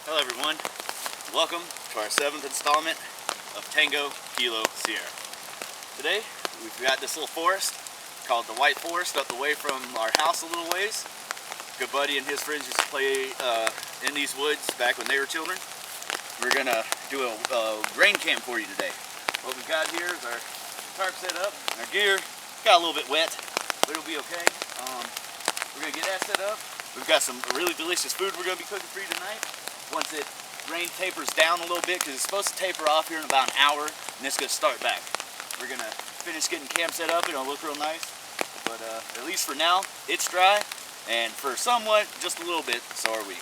Hello everyone, welcome to our 7th installment of Tango Kilo Sierra. Today we've got this little forest called the White Forest up the way from our house a little ways. Good buddy and his friends used to play in these woods back when they were children. We're gonna do a rain camp for you today. What we've got here is our tarp set up, our gear. Got a little bit wet, but it'll be okay. We're gonna get that set up. We've got some really delicious food we're gonna be cooking for you tonight. Once it rain tapers down a little bit, because it's supposed to taper off here in about an hour, and it's going to start back. We're going to finish getting camp set up, and it'll look real nice. But at least for now, it's dry, and for somewhat, just a little bit, so are we.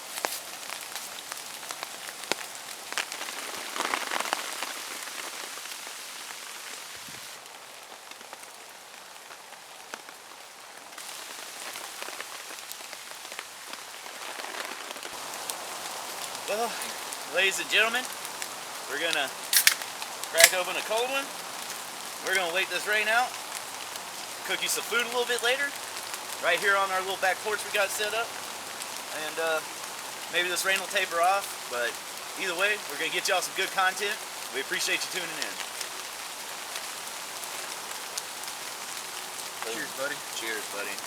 Well, ladies and gentlemen, we're gonna crack open a cold one. We're gonna wait this rain out, cook you some food a little bit later, right here on our little back porch we got set up. And maybe this rain will taper off, but either way, we're gonna get y'all some good content. We appreciate you tuning in. Cheers, buddy. Cheers, buddy.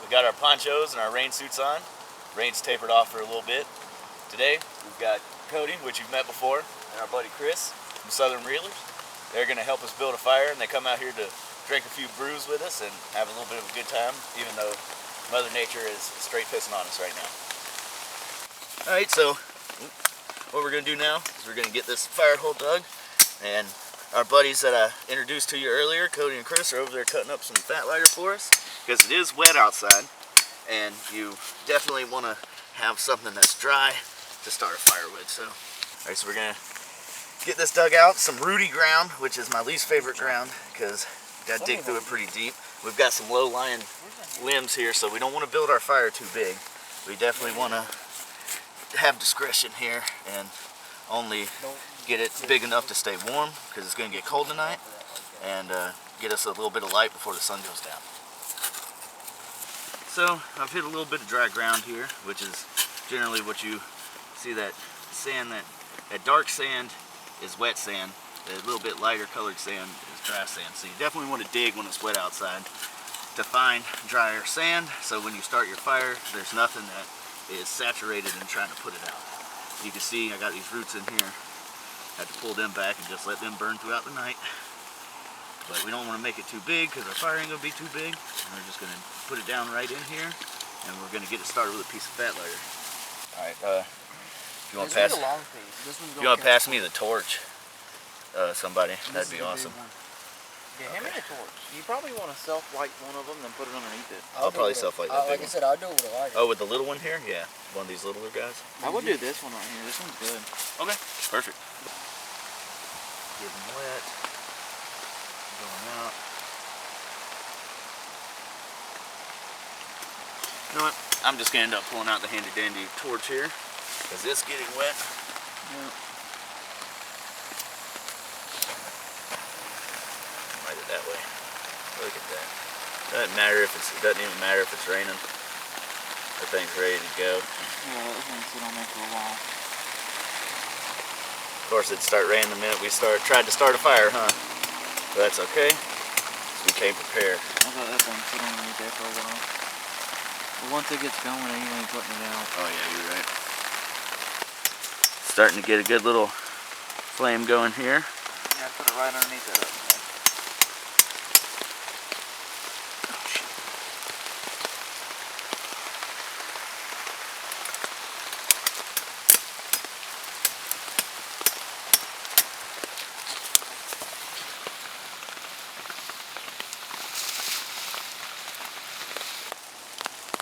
We got our ponchos and our rain suits on. Rain's tapered off for a little bit. Today, we've got Cody, which you've met before, and our buddy Chris from Southern Reelers. They're gonna help us build a fire, and they come out here to drink a few brews with us and have a little bit of a good time, even though Mother Nature is straight pissing on us right now. All right, so what we're gonna do now is we're gonna get this fire hole dug, and our buddies that I introduced to you earlier, Cody and Chris, are over there cutting up some fat lighter for us, because it is wet outside, and you definitely want to have something that's dry to start a fire with. So, all right, so we're gonna get this dug out. Some rooty ground, which is my least favorite ground, because you gotta dig through it pretty deep. We've got some low-lying limbs here, so we don't want to build our fire too big. We definitely want to have discretion here and only get it big enough to stay warm, because it's going to get cold tonight, and get us a little bit of light before the sun goes down. So I've hit a little bit of dry ground here, which is generally what you see, that sand, that dark sand is wet sand, the little bit lighter colored sand is dry sand. So you definitely want to dig when it's wet outside to find drier sand, so when you start your fire, there's nothing that is saturated and trying to put it out. You can see I got these roots in here. Had to pull them back and just let them burn throughout the night. But we don't want to make it too big, because our fire ain't going to be too big. And we're just going to put it down right in here, and we're going to get it started with a piece of fat lighter. Alright, if you want to pass me the torch, somebody, that'd be awesome. Yeah, hand me the torch. You probably want to self-light one of them, then put it underneath it. I'll probably self-light that big Like I said, I'll do it with a lighter. Oh, with the little one here? Yeah, one of these littler guys. I would do this one right here. This one's good. Okay, perfect. Getting wet. Going out. You know what? I'm just going to end up pulling out the handy-dandy torch here, because it's getting wet. Yeah. Light it that way. Look at that. Doesn't even matter if it's raining. That thing's ready to go. Yeah, that one's sit on there for a while. Of course, it'd start raining the minute we tried to start a fire, huh? But that's okay. We came prepared. I thought that thing sit underneath there for a while. But once it gets going, then you ain't putting it out. Oh yeah, you're right. Starting to get a good little flame going here. Yeah, put it right underneath that up.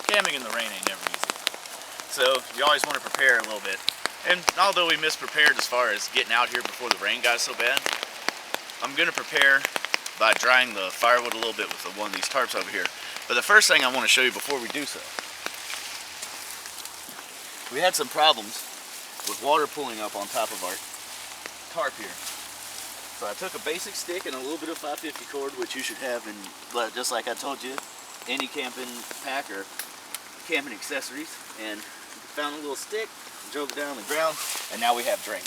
Camping in the rain ain't never easy. So you always want to prepare a little bit. And although we misprepared as far as getting out here before the rain got so bad, I'm going to prepare by drying the firewood a little bit with one of these tarps over here. But the first thing I want to show you before we do so, we had some problems with water pooling up on top of our tarp here. So I took a basic stick and a little bit of 550 cord, which you should have in, just like I told you, any camping pack or camping accessories. And found a little stick, drove it down on the ground, and now we have drainage.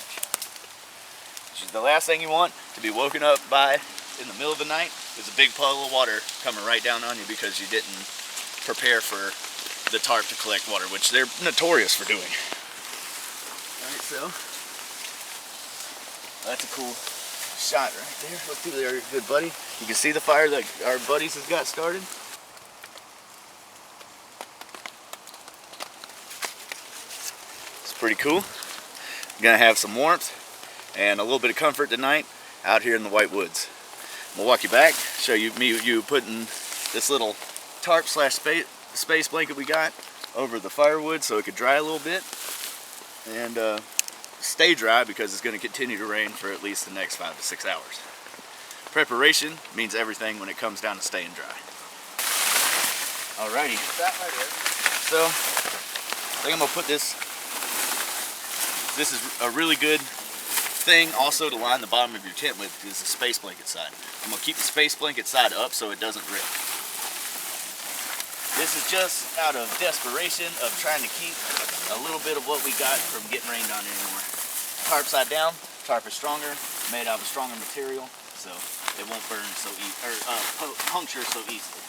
Which is the last thing you want to be woken up by in the middle of the night is a big puddle of water coming right down on you because you didn't prepare for the tarp to collect water, which they're notorious for doing. Alright, so that's a cool shot right there. Look through there, good buddy. You can see the fire that our buddies has got started. It's pretty cool. Gonna have some warmth and a little bit of comfort tonight out here in the White Woods. I'm gonna walk you back, show you you putting this little tarp slash space blanket we got over the firewood so it could dry a little bit and stay dry because it's going to continue to rain for at least the next 5 to 6 hours. Preparation means everything when it comes down to staying dry. Alrighty. So I think I'm gonna put this. This is a really good thing also to line the bottom of your tent with is the space blanket side. I'm gonna keep the space blanket side up so it doesn't rip. This is just out of desperation of trying to keep a little bit of what we got from getting rained on anymore. Tarp side down, tarp is stronger, made out of stronger material, so it won't burn so easy, or puncture so easily.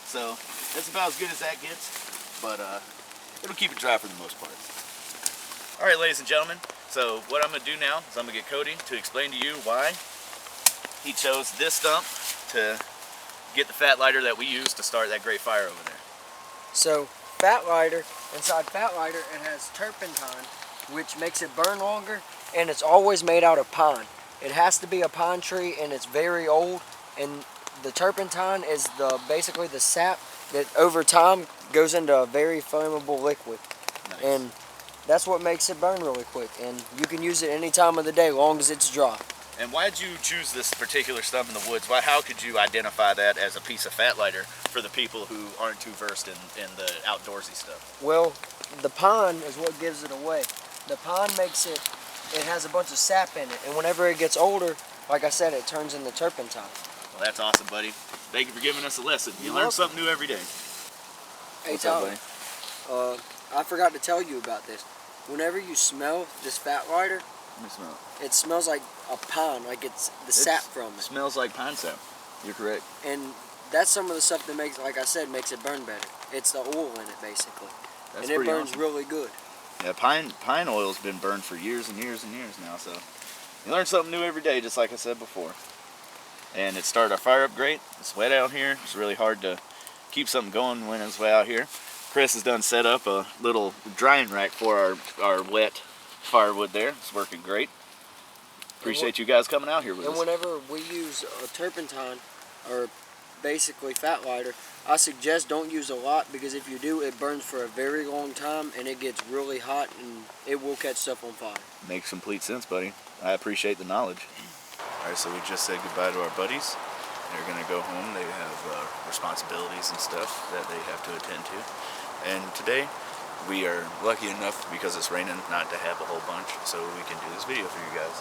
So that's about as good as that gets, but it'll keep it dry for the most part. All right, ladies and gentlemen, so what I'm gonna do now is I'm gonna get Cody to explain to you why he chose this stump to get the fat lighter that we use to start that great fire over there. So fat lighter, inside fat lighter it has turpentine, which makes it burn longer, and it's always made out of pine. It has to be a pine tree and it's very old, and the turpentine is basically the sap that over time goes into a very flammable liquid. Nice. And that's what makes it burn really quick, and you can use it any time of the day, long as it's dry. And why did you choose this particular stump in the woods? How could you identify that as a piece of fat lighter for the people who aren't too versed in the outdoorsy stuff? Well, the pine is what gives it away. The pine makes it, it has a bunch of sap in it, and whenever it gets older, like I said, it turns into turpentine. Well, that's awesome, buddy. Thank you for giving us a lesson. You learn something new every day. Hey, What's up, buddy? I forgot to tell you about this. Whenever you smell this fat lighter, Let me smell it. it smells like a pine, like it's the sap from It it. smells like pine sap. You're correct. And that's some of the stuff that makes, like I said, makes it burn better. It's the oil in it, basically. That's and it pretty burns awesome. really good. Yeah, pine oil's been burned for years and years and years now, so you learn something new every day, just like I said before. And it started our fire up great. It's wet out here. It's really hard to keep something going when it's wet out here. Chris has done set up a little drying rack for our wet firewood there. It's working great. Appreciate you guys coming out here with us. And whenever we use a turpentine, or basically fat lighter, I suggest don't use a lot, because if you do, it burns for a very long time and it gets really hot and it will catch stuff on fire. Makes complete sense, buddy. I appreciate the knowledge. Alright, so we just said goodbye to our buddies. They're going to go home. They have responsibilities and stuff that they have to attend to. And today, we are lucky enough, because it's raining, not to have a whole bunch, so we can do this video for you guys.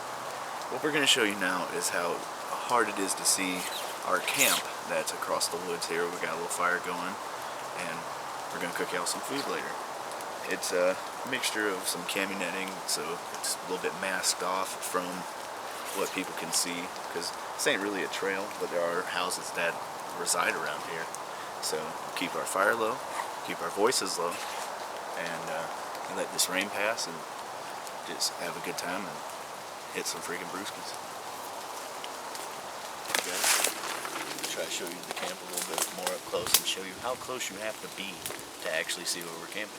What we're going to show you now is how hard it is to see our camp that's across the woods here. We got a little fire going, and we're going to cook out some food later. It's a mixture of some cami netting, so it's a little bit masked off from what people can see, because this ain't really a trail, but there are houses that reside around here. So keep our fire low, keep our voices low, and let this rain pass and just have a good time and hit some freaking brewskis. Okay. Try to show you the camp a little bit more up close and show you how close you have to be to actually see where we're camping.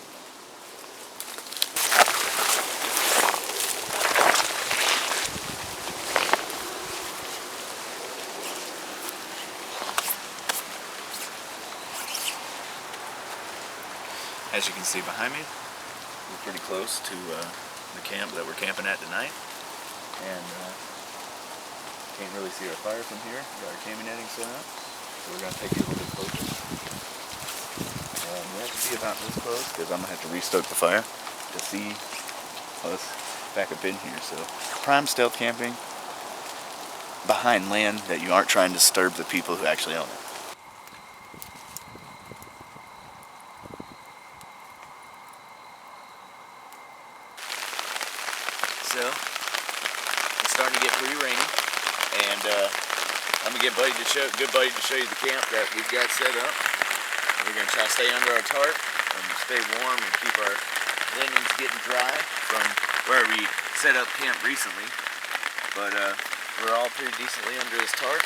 As you can see behind me, we're pretty close to the camp that we're camping at tonight, and can't really see our fire from here. We got our cami netting set up, so we're going to take it a little bit closer. We have to be about this close, because I'm going to have to restoke the fire to see us back up in here. So prime stealth camping, behind land that you aren't trying to disturb the people who actually own it. So, it's starting to get pretty rainy, and I'm gonna get good buddy to show you the camp that we've got set up. We're gonna try to stay under our tarp and stay warm and keep our linens getting dry from where we set up camp recently. But we're all pretty decently under this tarp,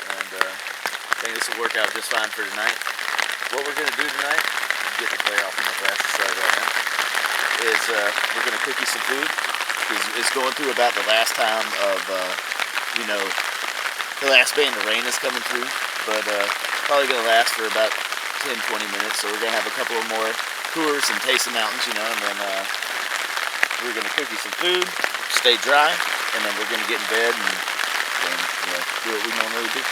and I think this will work out just fine for tonight. What we're gonna do tonight, get the glare off on the fastest side right now, is we're gonna cook you some food, because it's going through about the last time of you know, the last band of rain is coming through, but probably gonna last for about 10-20 minutes. So we're gonna have a couple of more tours and taste the mountains, you know, and then we're gonna cook you some food, stay dry, and then we're gonna get in bed and then, you know, do what we normally do.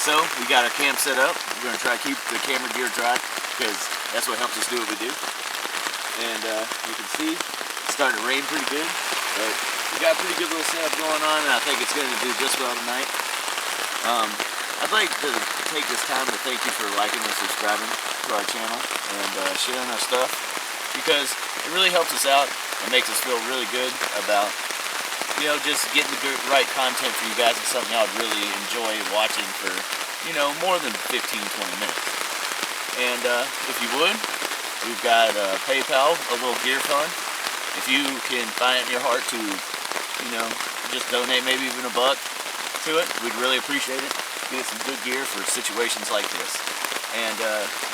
So we got our camp set up. We're gonna try to keep the camera gear dry, because that's what helps us do what we do. And you can see it's starting to rain pretty good, but we got a pretty good little setup going on, and I think it's going to do just well tonight. I'd like to take this time to thank you for liking and subscribing to our channel and sharing our stuff, because it really helps us out and makes us feel really good about, you know, just getting the right content for you guys and something y'all would really enjoy watching for, you know, more than 15-20 minutes. And if you would, we've got PayPal, a little gear fund. If you can find it in your heart to, you know, just donate maybe even $1 to it, we'd really appreciate it. Get some good gear for situations like this. And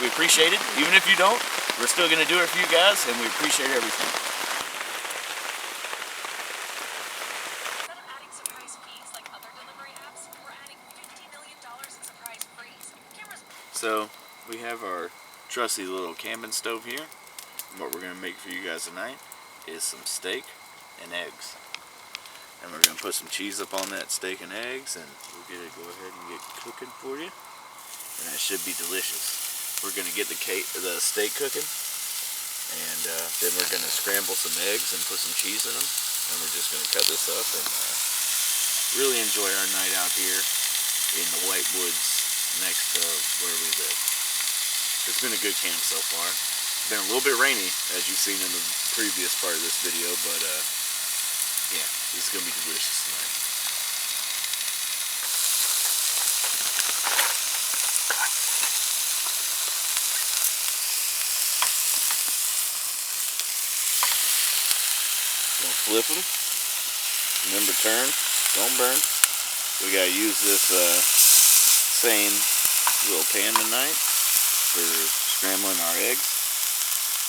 we appreciate it. Even if you don't, we're still going to do it for you guys, and we appreciate everything. Instead of adding surprise fees like other delivery apps, we're adding $50 million in surprise frees. Cameras. So we have our trusty little camping stove here. And what we're going to make for you guys tonight is some steak and eggs. And we're going to put some cheese up on that steak and eggs, and we'll go ahead and get cooking for you. And that should be delicious. We're going to get the steak cooking, and then we're going to scramble some eggs and put some cheese in them. And we're just going to cut this up and really enjoy our night out here in the White Woods next to where we live. It's been a good camp so far. It's been a little bit rainy, as you've seen in the previous part of this video, but yeah, this is going to be delicious tonight. Gonna flip them. Remember, turn, don't burn. We gotta use this same little pan tonight for scrambling our eggs.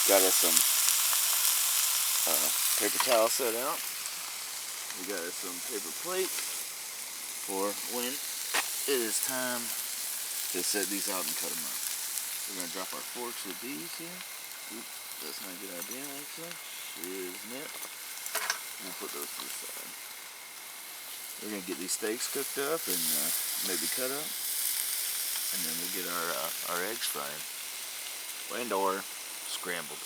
Got us some paper towel set out. We got us some paper plates for when it is time to set these out and cut them up. We're gonna drop our forks with these here. Oops, that's not a good idea actually. Isn't it? We'll put those to the side. We're gonna get these steaks cooked up and maybe cut up, and then we'll get our eggs fried and/or scrambled.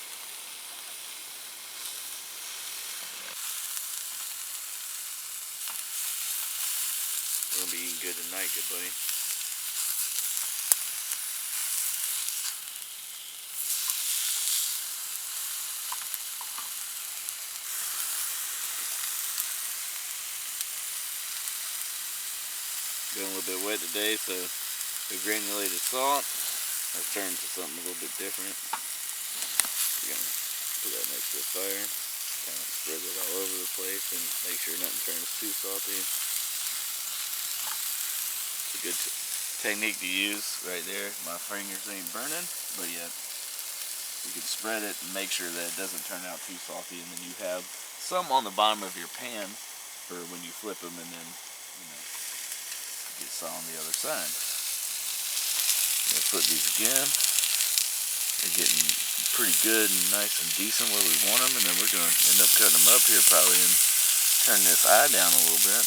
We're gonna be eating good tonight, good buddy. Feeling a little bit wet today, so the granulated salt has turned to something a little bit different. We're gonna put that next to the fire, kind of spread it all over the place and make sure nothing turns too salty. It's a good technique to use right there. My fingers ain't burning, but yet you can spread it and make sure that it doesn't turn out too salty, and then you have some on the bottom of your pan for when you flip them, and then, you know, get some on the other side. Let's flip these again. They're getting pretty good and nice and decent where we want them, and then we're going to end up cutting them up here probably and turning this eye down a little bit.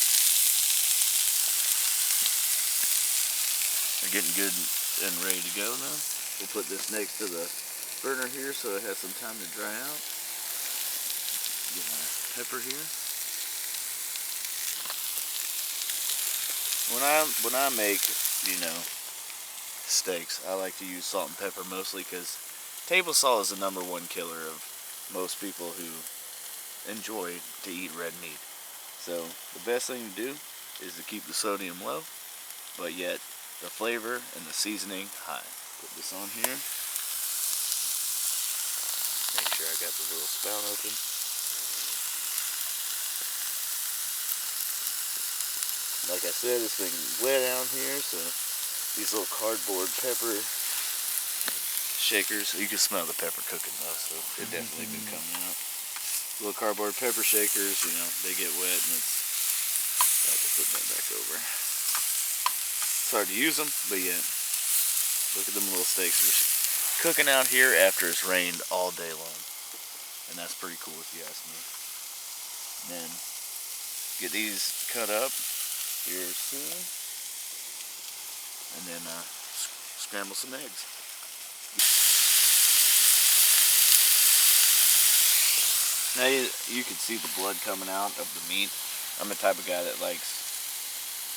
They're getting good and ready to go now. We'll put this next to the burner here so it has some time to dry out. Get my pepper here. when I make, steaks, I like to use salt and pepper mostly because table salt is the #1 killer of most people who enjoy to eat red meat. So the best thing to do is to keep the sodium low, but yet the flavor and the seasoning high. Put this on here. Make sure I got the little spout open. Like I said, it's been wet down here, so these little cardboard pepper shakers, you can smell the pepper cooking though, so they've definitely been coming out. Little cardboard pepper shakers, they get wet and it's, I have to put that back over. It's hard to use them, but yet, look at them little steaks just cooking out here after it's rained all day long. And that's pretty cool if you ask me. And then, get these cut up here soon. And then scramble some eggs. Now you can see the blood coming out of the meat. I'm the type of guy that likes,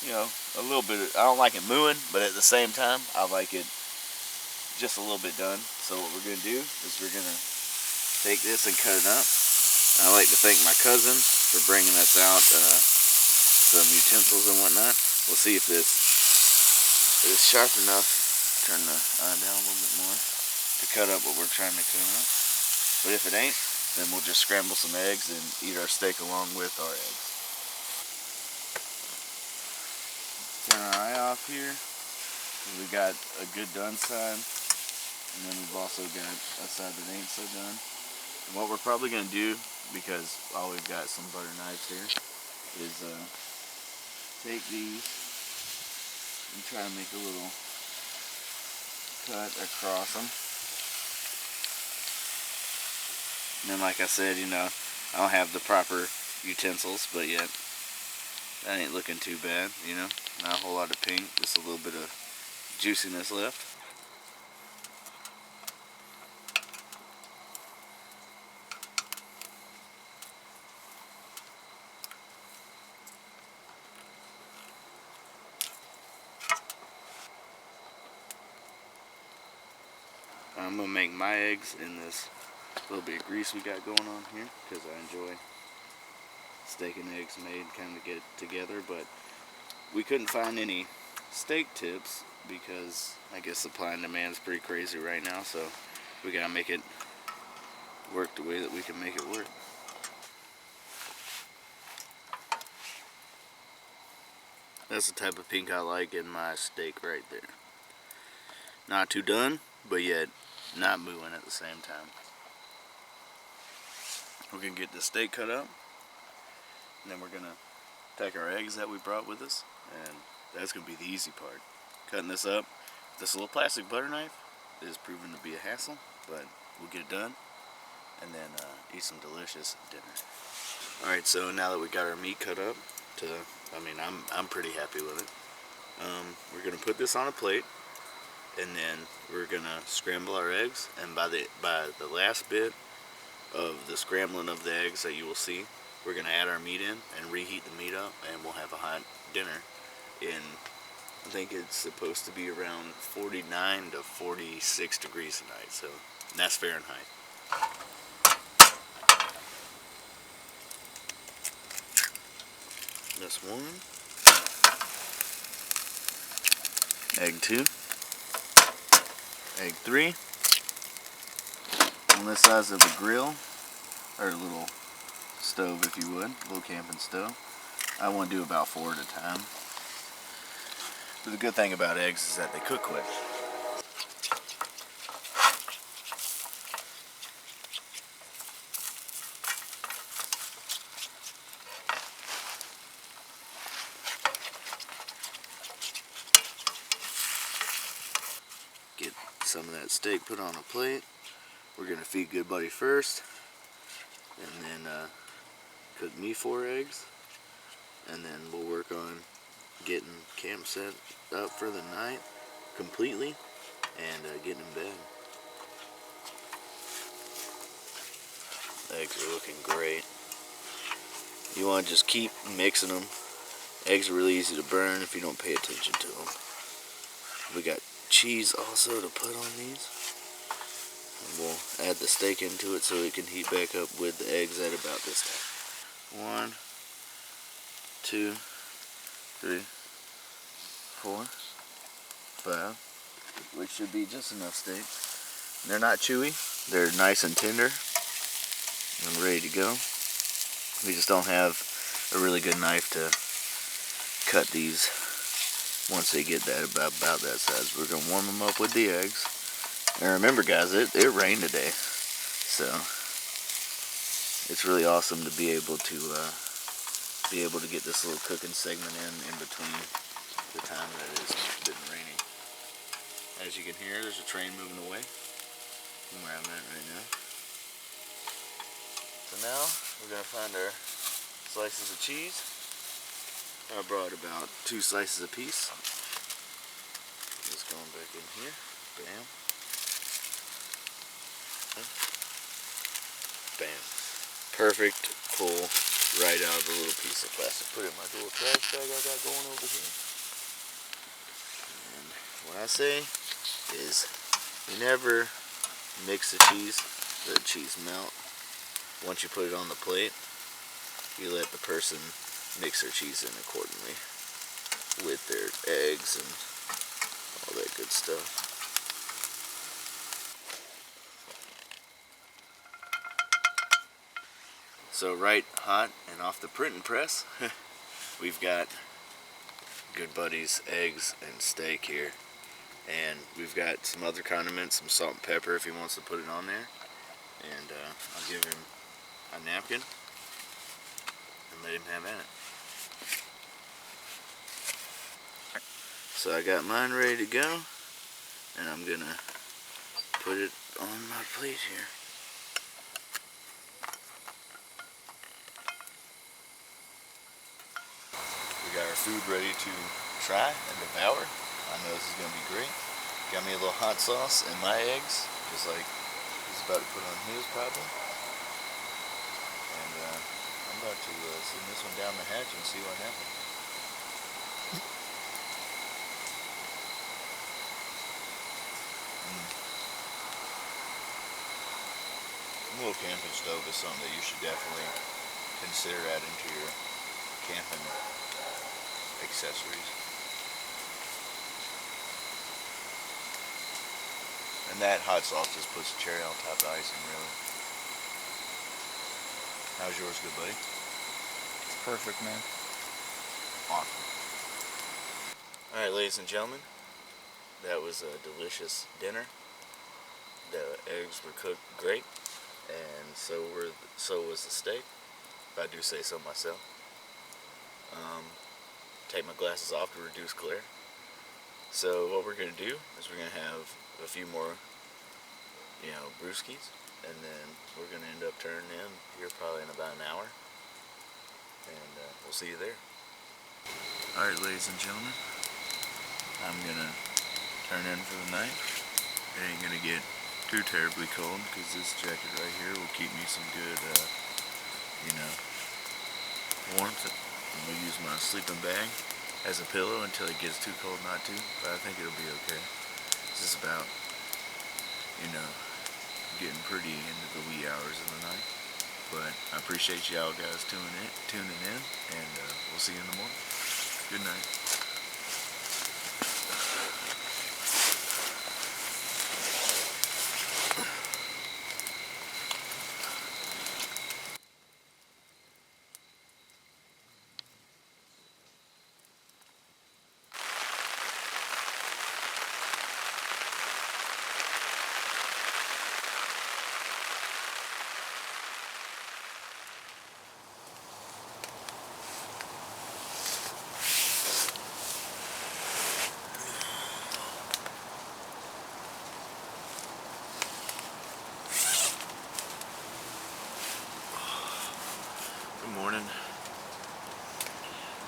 a little bit of, I don't like it mooing, but at the same time, I like it just a little bit done. So what we're going to do is we're going to take this and cut it up. I like to thank my cousin for bringing us out some utensils and whatnot. We'll see if this is sharp enough. Turn the down a little bit more to cut up what we're trying to cut up. But if it ain't, then we'll just scramble some eggs and eat our steak along with our eggs. Turn our eye off here. We got a good done side, and then we've also got a side that ain't so done. And what we're probably going to do, because we've got some butter knives here, is take these and try to make a little cut across them. And then, like I said, I don't have the proper utensils, but yet that ain't looking too bad, Not a whole lot of pink, just a little bit of juiciness left. I'm going to make my eggs in this little bit of grease we got going on here because I enjoy steak and eggs made kind of get together, but we couldn't find any steak tips because I guess supply and demand is pretty crazy right now, so we got to make it work the way that we can make it work. That's the type of pink I like in my steak right there. Not too done, but yet not moving at the same time. We're going to get the steak cut up, and then we're going to take our eggs that we brought with us, and that's going to be the easy part. Cutting this up, this little plastic butter knife is proven to be a hassle, but we'll get it done, and then eat some delicious dinner. Alright, so now that we got our meat cut up, I'm pretty happy with it. We're going to put this on a plate, and then we're going to scramble our eggs, and by the last bit of the scrambling of the eggs that you will see, we're going to add our meat in and reheat the meat up, and we'll have a hot dinner in, I think it's supposed to be around 49 to 46 degrees tonight, so that's Fahrenheit. That's one. Egg 2. Egg 3. On this size of a grill, or a little stove if you would, a little camping stove. I want to do about 4 at a time. But the good thing about eggs is that they cook quick. Get some of that steak put on a plate. We're going to feed Good Buddy first, and then cook me 4 eggs, and then we'll work on getting camp set up for the night completely and getting in bed. The eggs are looking great. You want to just keep mixing them Eggs are really easy to burn if you don't pay attention to them. We got cheese also to put on these. And we'll add the steak into it so it can heat back up with the eggs at about this time. 1, 2, 3, 4, 5. Which should be just enough steak. They're not chewy. They're nice and tender and ready to go. We just don't have a really good knife to cut these once they get that about that size. We're gonna warm them up with the eggs. And remember, guys, it rained today, so it's really awesome to be able to get this little cooking segment in between the time that it's been raining. As you can hear, there's a train moving away from where I'm at right now. So now we're gonna find our slices of cheese. I brought about 2 slices a piece. Just going back in here. Bam. Bam. Perfect pull right out of a little piece of plastic. Put it in my little trash bag I got going over here. And what I say is you never mix the cheese, let the cheese melt. Once you put it on the plate, you let the person mix their cheese in accordingly with their eggs and all that good stuff. So right hot and off the printing press, we've got Good Buddy's eggs and steak here. And we've got some other condiments, some salt and pepper if he wants to put it on there. And I'll give him a napkin and let him have at it. So I got mine ready to go, and I'm gonna put it on my plate here. We got our food ready to try and devour. I know this is gonna be great. Got me a little hot sauce and my eggs, just like he's about to put on his probably. And I'm about to send this one down the hatch and see what happens. A little camping stove is something that you should definitely consider adding to your camping accessories. And that hot sauce just puts a cherry on top of the icing, really. How's yours, Good Buddy? It's perfect, man. Awesome. Alright, ladies and gentlemen, that was a delicious dinner. The eggs were cooked great, and so was the steak, if I do say so myself. Take my glasses off to reduce glare. So what we're going to do is we're going to have a few more, brewskis, and then we're going to end up turning in here probably in about an hour, and we'll see you there. Alright, ladies and gentlemen, I'm going to turn in for the night. It ain't going to get too terribly cold because this jacket right here will keep me some good, warmth. I'm going to use my sleeping bag as a pillow until it gets too cold not to, but I think it'll be okay. This is about, getting pretty into the wee hours of the night. But I appreciate y'all guys tuning in, and we'll see you in the morning. Good night. Morning.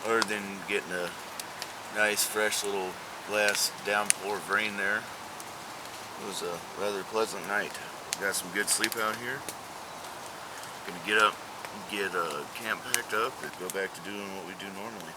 Other than getting a nice fresh little last downpour of rain there, it was a rather pleasant night. Got some good sleep out here. Gonna get up, get camp packed up, and go back to doing what we do normally.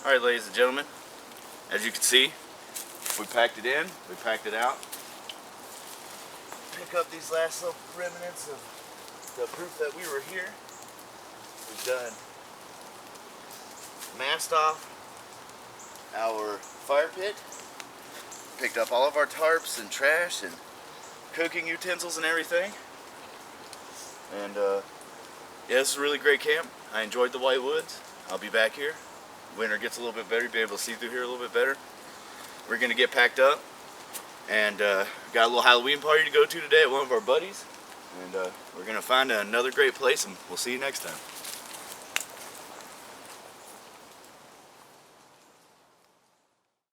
Alright, ladies and gentlemen, as you can see, we packed it in, we packed it out. Pick up these last little remnants of the proof that we were here. We've done masked off our fire pit, picked up all of our tarps and trash and cooking utensils and everything. And yeah, this is a really great camp. I enjoyed the White Woods. I'll be back here. Winter gets a little bit better, be able to see through here a little bit better. We're gonna get packed up and got a little Halloween party to go to today at one of our buddies. And we're gonna find another great place, and we'll see you next time.